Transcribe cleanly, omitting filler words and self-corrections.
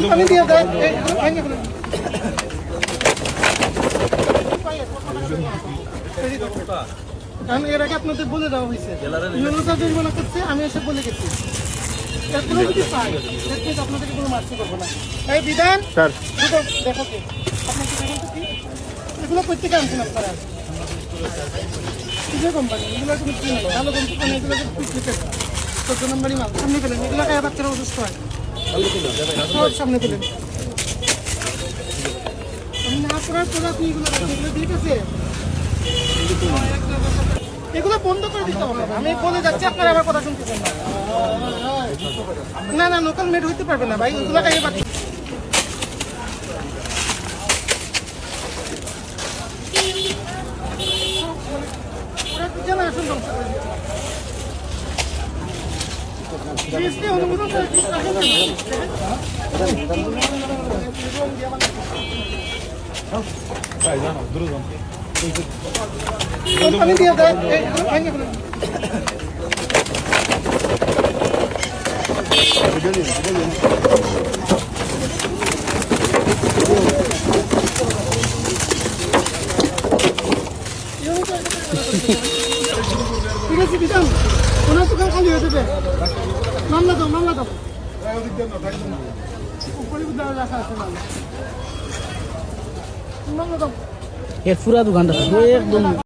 পানি দিয়ে দেয় ভেঙে ফেলে কারণ এর আগে আপনাদের বলে দেওয়া হয়েছে ইউনুসা জরিমানা করছে, আমি এসে বলে গেছি এরপরে যদি পাই আপনাদেরকে কোনো মার্চি করবো না। এই বিধান দেখো কি আপনার কি দেখেন তো কি এগুলো প্রত্যেকে আনছেন আপনারা কোম্পানি, এগুলো কোনো কি নেই ভালো কোম্পানি, এগুলো 14 নম্বরই মাল সামনে পেলেন, এগুলো খায় বাচ্চারা অসুস্থ হয় সামনে পেলেন না করার পর আপনি এগুলো ঠিক আছে এগুলো বন্ধ করে দিতে হবে। আমি বলে যাচ্ছি আপনারা আমার কথা শুনতেছেন না। না লোকাল মেড হইতে পারবে না ভাই, ওইগুলো খাইয়ে বাচ্চা অনুমোদন করে পানি দিয়ে দেয় ভেঙে ফেলে ঠিক আছে বিধান ওনার দোকান খালি হয়ে যাবে, মামলা দাও উপরে রাখা আছে মামলা দাও। পুরা দোকানটা একদম